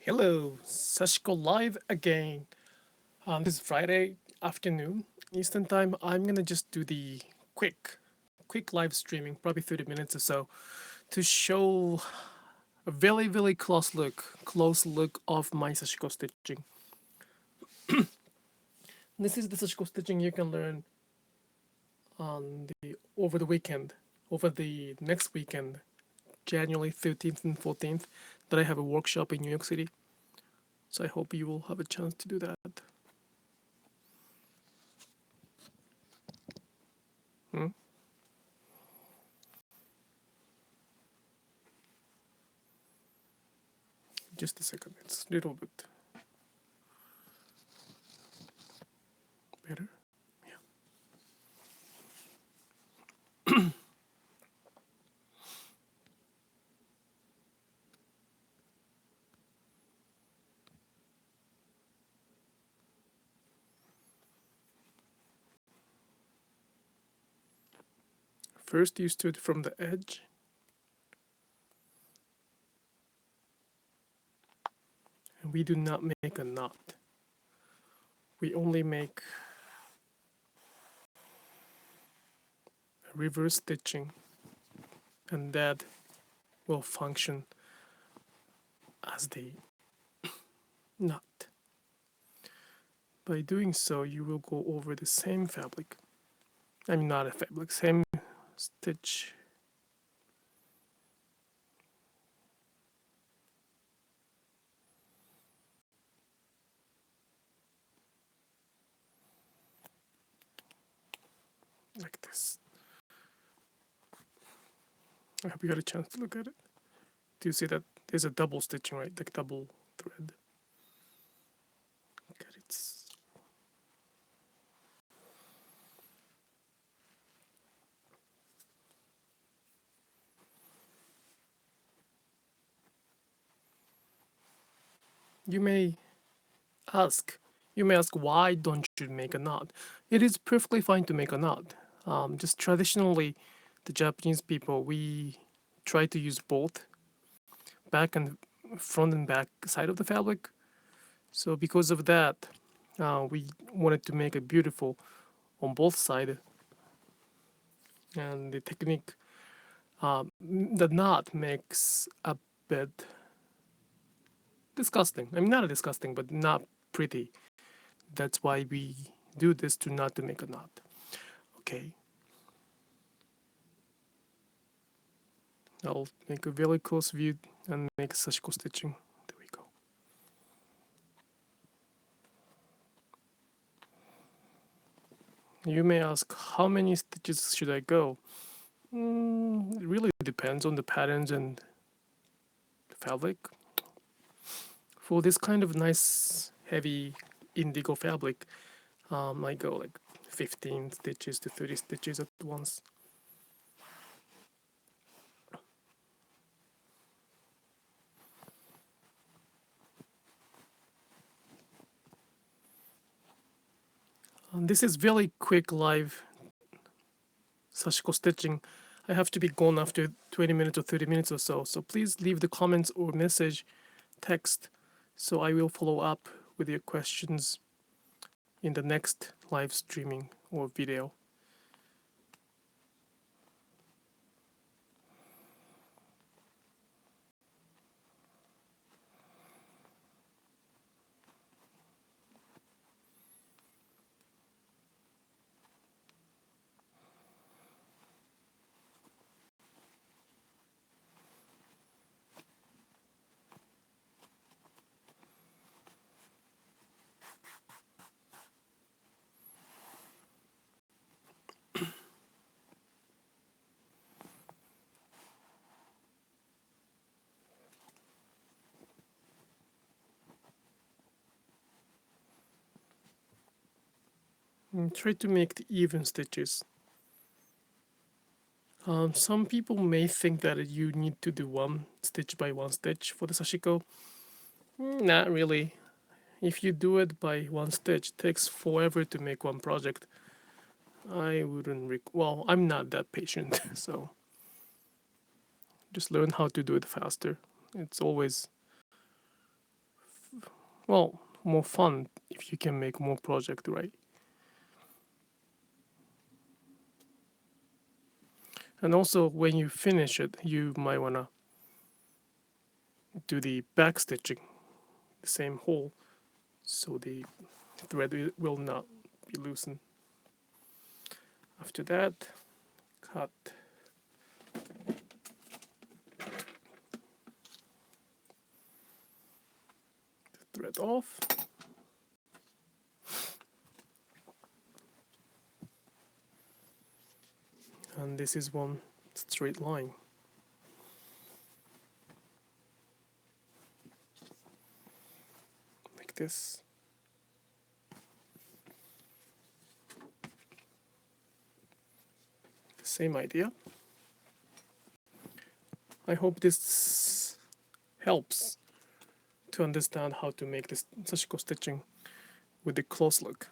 Hello, Sashiko live again. This is Friday afternoon Eastern time. I'm gonna just do the quick live streaming, probably 30 minutes or so, to show a very close look of my Sashiko stitching. This is the Sashiko stitching you can learn on the over the weekend, over the next weekend, January 13th and 14th, that I have a workshop in New York City. So I hope you will have a chance to do that. Hmm? Just a second, it's a little bit better. Yeah. First, you stood from the edge. And we do not make a knot. We only make a reverse stitching, and that will function as the knot. By doing so, you will go over the same fabric. I mean, not a fabric, same stitch. Like this. I hope you got a chance to look at it. Do you see that there's a double stitching, right? Like double thread. Okay, it's you may ask why don't you make a knot? It is perfectly fine to make a knot. Just traditionally, the Japanese people, we try to use both back and front and back side of the fabric. So because of that, we wanted to make it beautiful on both sides. And the technique, the knot makes a bit disgusting. I mean, not disgusting, but not pretty. That's why we do this to not to make a knot. Okay, I'll make a very close view and make Sashiko stitching. There we go. You may ask, how many stitches should I go? It really depends on the patterns and the fabric. For this kind of nice, heavy indigo fabric, I go like 15 stitches to 30 stitches at once. This is very quick live Sashiko stitching. I have to be gone after 20 minutes or 30 minutes or so. So please leave the comments or message text so I will follow up with your questions in the next live streaming or video. Try to make the even stitches. Some people may think that you need to do one stitch by one stitch for the sashiko. Not really. If you do it by one stitch, it takes forever to make one project. I wouldn't. Well, I'm not that patient, so just learn how to do it faster. It's always well, more fun if you can make more project, right? And also when you finish it, you might wanna do the back stitching, the same hole, so the thread will not be loosened. After that, cut the thread off. And this is one straight line. Like this. The same idea. I hope this helps to understand how to make this Sashiko stitching with the close look.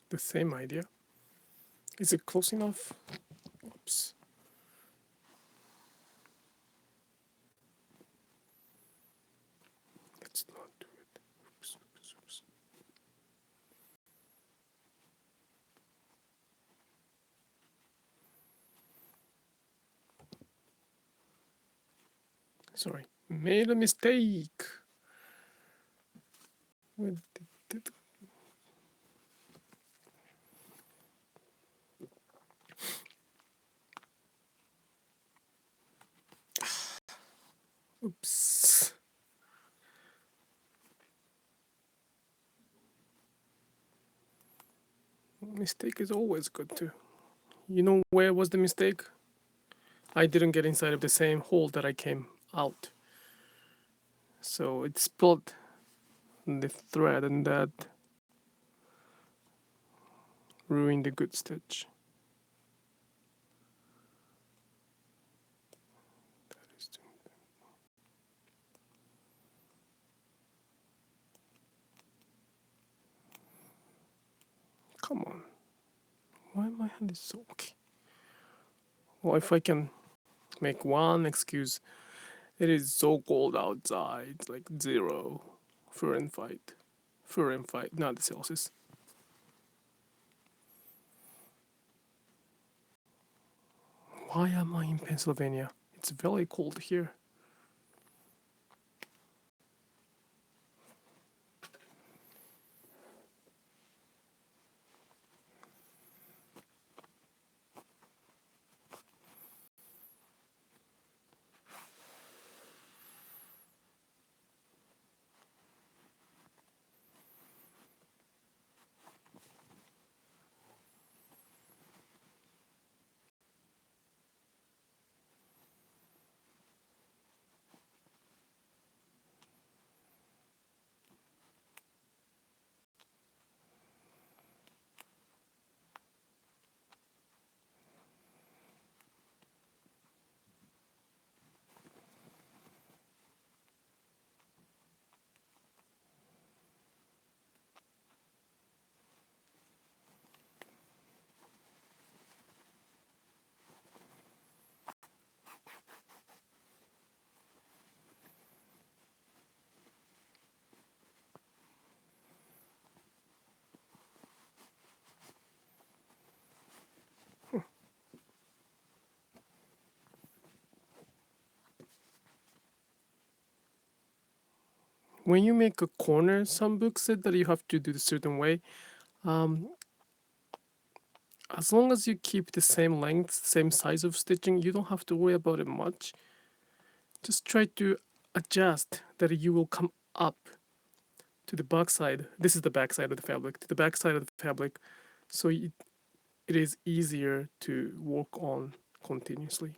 The same idea. Is it close enough? Oops. Let's not do it. Oops, oops, oops. Sorry, made a mistake. With the, oops. Mistake is always good too. You know where was the mistake? I didn't get inside of the same hole that I came out. So it split the thread and that ruined the good stitch. Come on. Why my hand is so okay? Well, if I can make one excuse, it is so cold outside, it's like 0 Fahrenheit. Fahrenheit, not Celsius. Why am I in Pennsylvania? It's very cold here. When you make a corner, some books said that you have to do it a certain way. Um, as long as you keep the same length, same size of stitching, you don't have to worry about it much. Just try to adjust that you will come up to the back side. This is the back side of the fabric, to the back side of the fabric, so it is easier to work on continuously.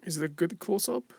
Is it a good close-up?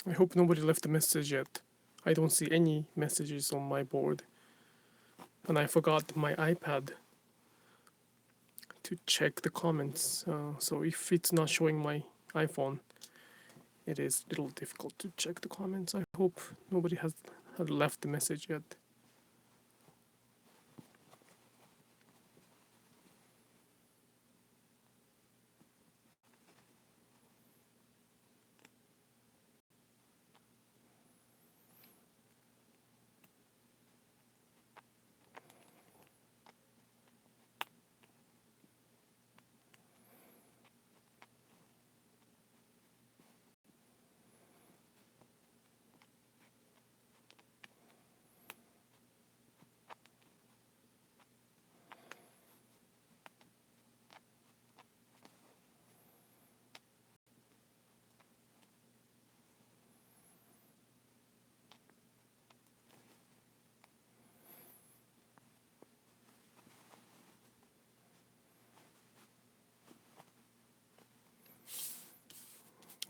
I hope nobody left a message yet. I don't see any messages on my board. And I forgot my iPad to check the comments. So if it's not showing my iPhone, it is a little difficult to check the comments. I hope nobody has had left the message yet.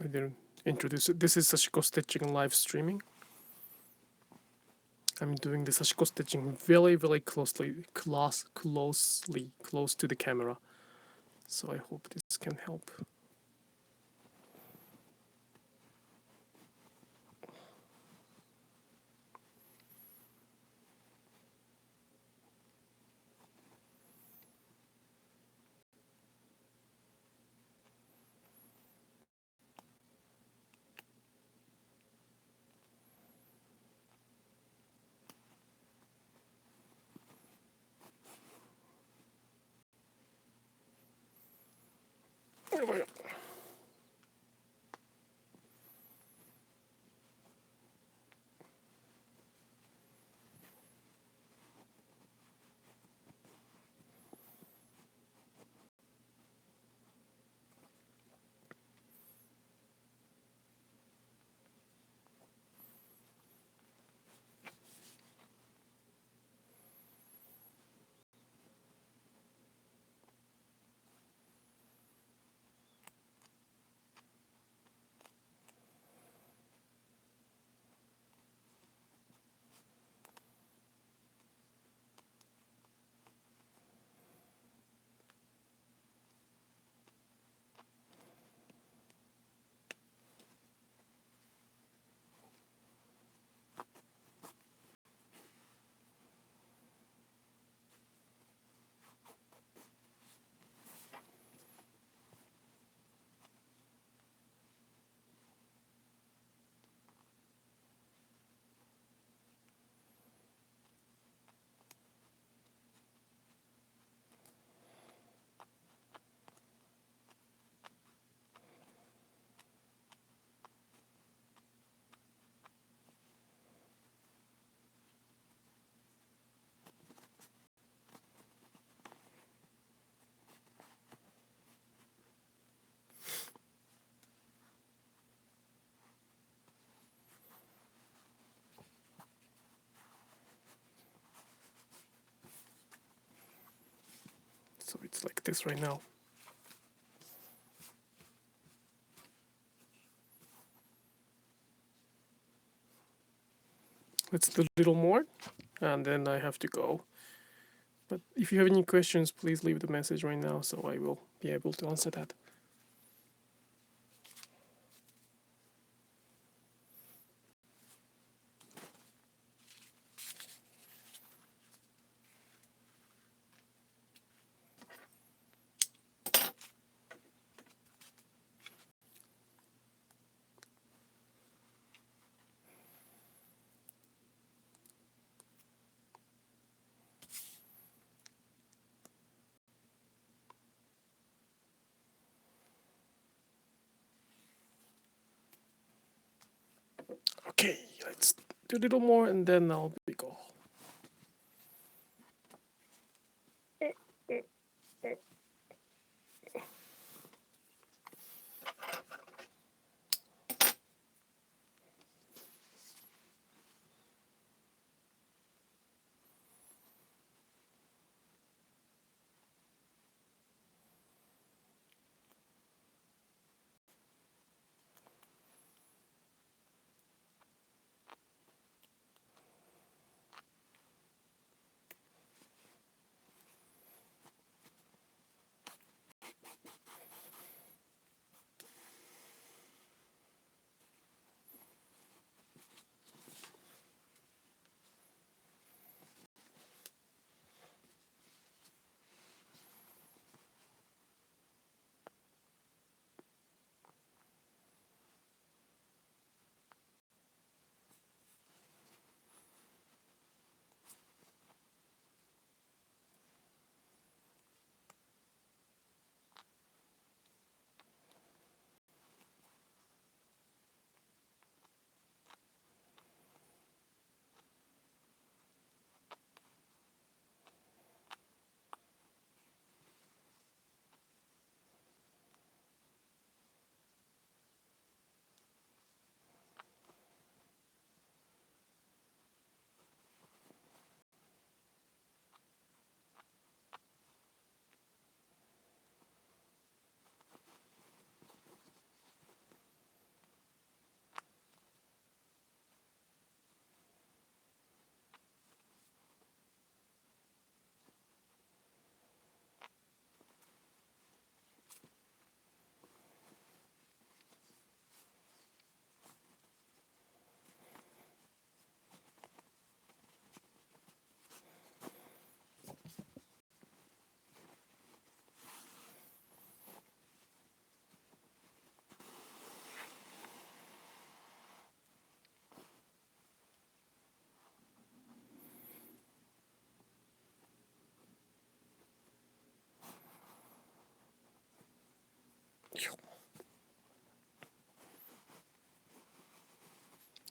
I didn't introduce it. This is Sashiko Stitching live streaming. I'm doing the Sashiko Stitching very, very close to the camera. So I hope this can help. So it's like this right now. Let's do a little more, and then I have to go. But if you have any questions, please leave the message right now so I will be able to answer that. Okay, let's do a little more and then I'll be go.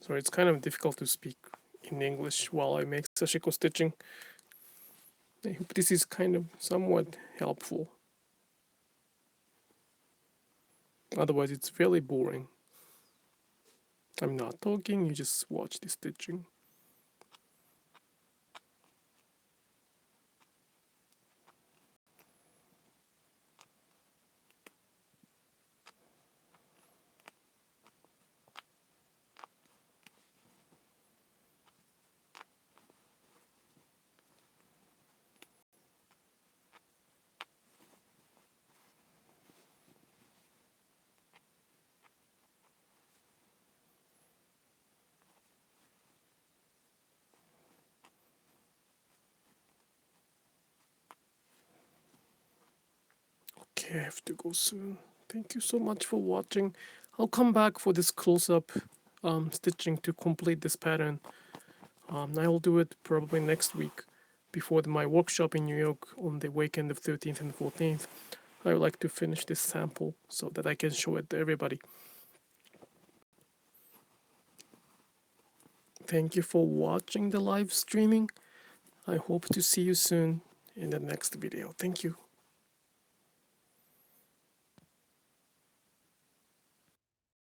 So it's kind of difficult to speak in English while I make Sashiko stitching. I hope this is kind of somewhat helpful. Otherwise, it's very boring. I'm not talking, you just watch the stitching. Okay, I have to go soon. Thank you so much for watching. I'll come back for this close-up stitching to complete this pattern. I'll do it probably next week before my workshop in New York on the weekend of 13th and 14th. I would like to finish this sample so that I can show it to everybody. Thank you for watching the live streaming. I hope to see you soon in the next video. Thank you.